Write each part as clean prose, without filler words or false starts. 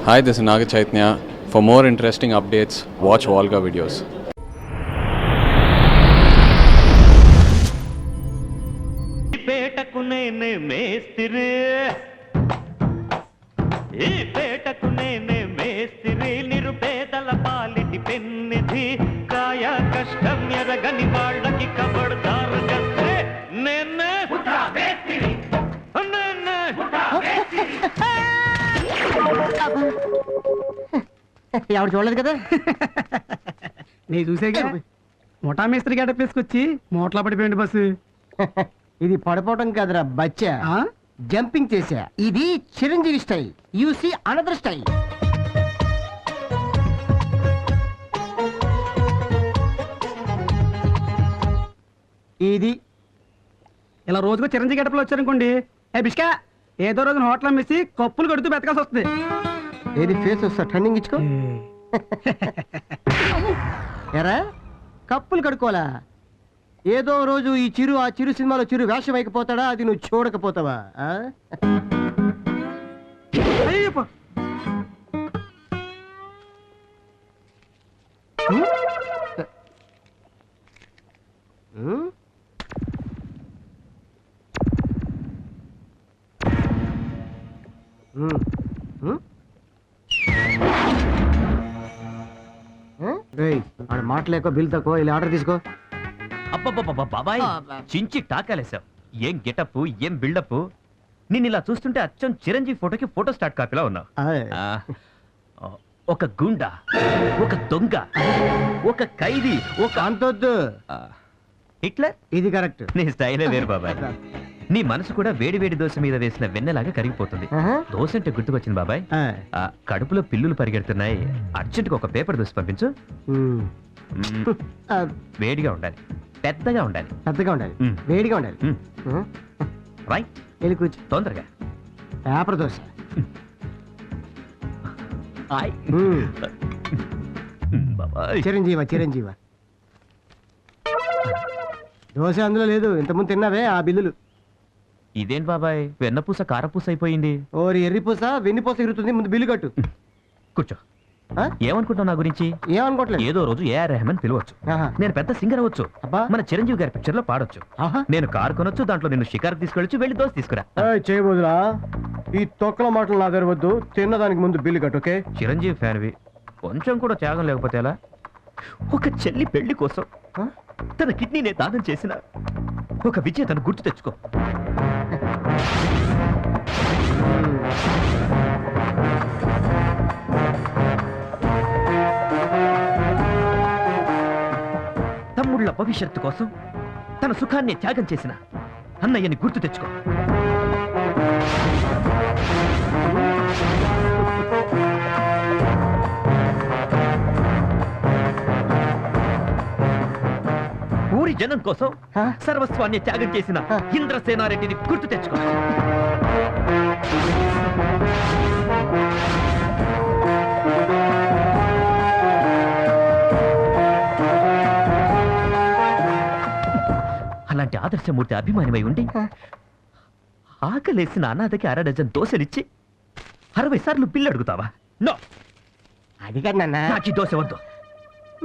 Hi, this is Naga Chaitanya. For more interesting updates, watch Volga videos. ఎవరు చూడలేదు కదా. నేను చూసేగా ముఠా మేస్త్రి గడ్డ పేసుకొచ్చి మోట్లా పడిపోయింది బస్సు. ఇది పడిపోవడం కదరా బచ్చా, జంపింగ్ చేసా. ఇది Chiranjeevi style. You see another style. ఇది ఇలా రోజుకు చిరంజీవి గడపలు వచ్చారనుకోండి, ఏ బిష్కా ఏదో రోజున హోటల్ అమ్మేసి కప్పులు కడుతూ బతకాల్సి వస్తుంది. ఏది ఫేస్ వస్తా టర్నింగ్ ఇచ్చుకో. ఎరా కప్పులు కడుకోవాలా? ఏదో రోజు ఈ చిరు ఆ చిరు సినిమాలో చిరు వేషం అయిపోతాడా? అది నువ్వు చూడకపోతావా? మాటలేక బిల్ తక్కువ, ఇలా ఆర్డర్ తీసుకో. అబ్బబ్బబ్బ బాబాయ్, చించి టాకాలేసావు. ఏం గెటప్, ఏం బిల్డప్. నేను ఇలా చూస్తుంటే అచ్చం చిరంజీవి ఫోటోకి ఫోటో స్టార్ట్ కాపీలా ఉన్నావు. ఒక గుండా, ఒక దొంగ, ఒక ఖైదీ, ఒక అంతొద్దు. హిట్లర్. ఇది కరెక్ట్. నీ స్టైలే వేరు బాబాయ్. నీ మనసు కూడా వేడి వేడి దోశ మీద వేసిన వెన్నెలాగా కరిగిపోతుంది. దోశ అంటే గుర్తుకొచ్చింది బాబాయ్. కడుపులో పిల్లులు పరిగెడుతున్నాయి. అర్జెంట్గా ఒక పేపర్ దోశ పంపించు. వేడిగా ఉండాలి, పెద్దగా ఉండాలి. పెద్దగా ఉండాలి, వేడిగా ఉండాలి. రైట్, వెళ్ళి కూర్చో తొందరగా. పేపర్ దోశ. చిరంజీవ చిరంజీవ దోశ అందులో లేదు. ఇంతకుముందు తిన్నావే ఆ బిల్లులు. ఇదేంటి బాబాయ్, వెన్నపూస కారపూస అయిపోయింది. ఓరి ఎర్రిపూస వెన్నిపూస ఇరుగుతుంది. ముందు బిల్లు కట్టు. కూర్చో. ఏమనుకుంటావు నా గురించి? ఏమనుకోవట్లేదు. ఏదో రోజు ఏఆర్ రెహమాన్ పిలవచ్చు. నేను పెద్ద సింగర్ అవ్వచ్చు. మన చిరంజీవి గారి పిక్చర్ లో పాడొచ్చు. నేను కారు కొనొచ్చు, దాంట్లో నిన్ను షికారు తీసుకెళ్ళొచ్చు, వెళ్ళి దోశ తీసుకురా. చేయబోదురా, ఈ తొక్కల మాటలు నా తెరవద్దు. తిన్నదానికి ముందు బిల్లు కట్టు. ఓకే? చిరంజీవి ఫ్యాన్వి, కొంచెం కూడా త్యాగం లేకపోతే ఎలా? ఒక చెల్లి పెళ్లి కోసం తన కిడ్నీనే దానం చేసిన ఒక విజేతను గుర్తు తెచ్చుకో. తమ్ముళ్ళ భవిష్యత్తు కోసం తన సుఖాన్ని త్యాగం చేసిన అన్నయ్యని గుర్తు తెచ్చుకో. ఊరి జనం కోసం సర్వస్వాన్ని త్యాగం చేసిన ఇంద్రసేనారెడ్డిని గుర్తు తెచ్చుకో. అలాంటి ఆదర్శమూర్తి అభిమానివై ఉండి ఆకలేసిన అనాథకి 1/2 డజన్ దోశలిచ్చి 60 సార్లు బిల్లు అడుగుతావా? నో, అది కాదు నాన్న. నాకు దోశ వద్దు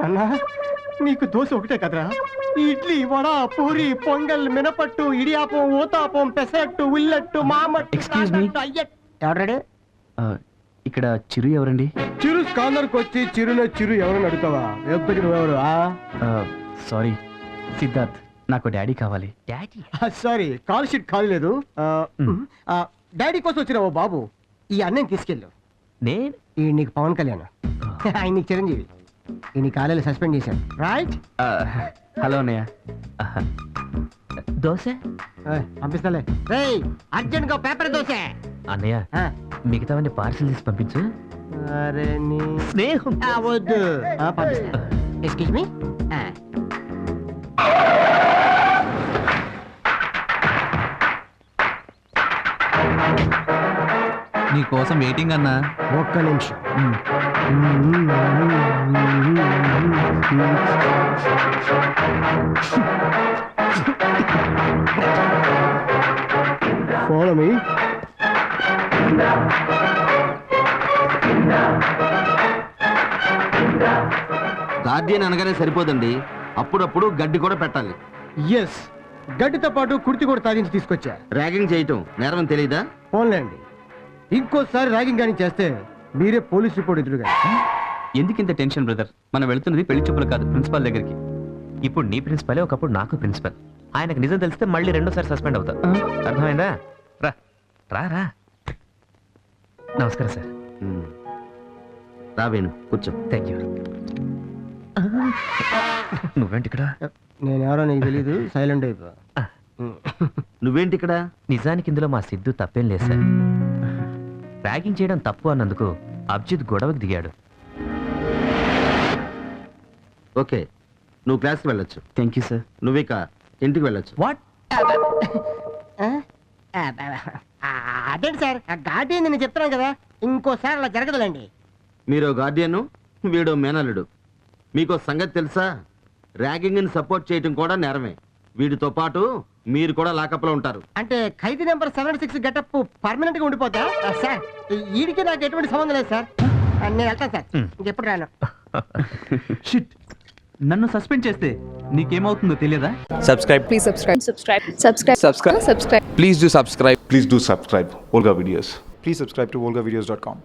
నాన్న. నీకు దోశ ఒకటే కదరా, ఇడ్లీ, వడ, పూరి, పొంగల్, మినపట్టు, ఇడియాపం, ఊతాపం, పెసరట్టు, ఉల్లట్టు, మామట్టు. ఎక్స్క్యూజ్ మీ, ఎవరండి ఇక్కడ చిరు ఎవరండి? చిరు స్కానర్కి వచ్చి చిరు ఎవరని అడుగుతావా? ఎప్పటికి నువ్వెవరు? సారీ సిద్ధార్థ్, నాకు డాడీ కావాలి. డాడీ? సారీ, కాల్ షీట్ ఖాళీ లేదు. డాడీ కోసం వచ్చినావు బాబు. ఈ అన్నయ్య తీసుకెళ్ళు. నేను? ఈ నీకు పవన్ కళ్యాణ్, ఆయన నీకు చిరంజీవి. ఈ నీ కాలేజీలో సస్పెండ్ చేశాను. రైట్? హలో అన్నయ్య. దోశ పంపిస్తాలే. రేయ్, అర్జెంట్ గా పేపర్ దోశ. అన్నయ్య, మిగతావన్నీ పార్సల్ తీసి పంపించు. అరే నీ స్నేహం వద్దు. పంపిస్తా. Excuse me. నీ కోసం వెయిటింగ్ అన్నా. ఒక్క నిమిషం. Follow me. గార్డియన్ అనగానే సరిపోదండి, అప్పుడప్పుడు గడ్డి కూడా పెట్టాలి. ఎస్, గడ్డితో పాటు కుర్తి కూడా తాగించి తీసుకొచ్చా. ర్యాగింగ్ చేయటం నేరం తెలియదా? పోన్లేండి, ఇంకోసారి ర్యాగింగ్ కానీ చేస్తే మీరే పోలీస్ రిపోర్ట్ ఎదురుగా. ఎందుకు ఇంత టెన్షన్ బ్రదర్? మనం వెళ్తున్నది పెళ్లి చూపులు కాదు, ప్రిన్సిపాల్ దగ్గరికి. ఇప్పుడు నీ ప్రిన్సిపలే ఒకప్పుడు నాకు ప్రిన్సిపల్. ఆయనకు నిజం తెలిస్తే మళ్ళీ రెండోసారి సస్పెండ్ అవుతా. అర్థమైందా? రా రా రా. నమస్కారం సార్. రావేణు కూర్చో. Thank you. నువ్వేంటి ఇక్కడ? నేను ఎవరో నీకు తెలీదు, సైలెంట్ అయిపో. నువ్వేంటి ఇక్కడ? నిజానికి ఇందులో మా సిద్ధు తప్పేం లేదు సార్. ర్యాగింగ్ చేయడం తప్పు అన్నందుకు అభిజిత్ గొడవకు దిగాడు. ఓకే, నువ్వు క్లాస్కి వెళ్ళొచ్చు. Thank you sir. నువ్విక ఇంటికి వెళ్ళొచ్చు. వాట్? అదేంటి సార్, ఆ గార్డియన్ నేను చెప్తున్నాను కదా, ఇంకోసారి అలా జరగదులేండి. మీరు గార్డియన్, వీడో మేనల్లుడు. మీకో సంగతి తెలుసా? ర్యాగింగ్ని సపోర్ట్ చేయటం కూడా నేరమే. వీడితో పాటు మీరు కూడా లాకప్లో ఉంటారు. అంటే ఖైదీ నెంబర్ 76 గెటప్ పర్మనెంట్ గా ఉండిపోతా సార్? వీడికి నాకు ఎటువంటి సంబంధం లేదు సార్, నేను వెళ్తాను సార్, ఇంకెప్పుడు రాను. షిట్, నన్ను సస్పెండ్ చేస్తే నీకేమవుతుందో తెలియదా? Subscribe. Please subscribe. Subscribe. Please do subscribe. Please do subscribe Volga Videos. Please subscribe to volgavideos.com.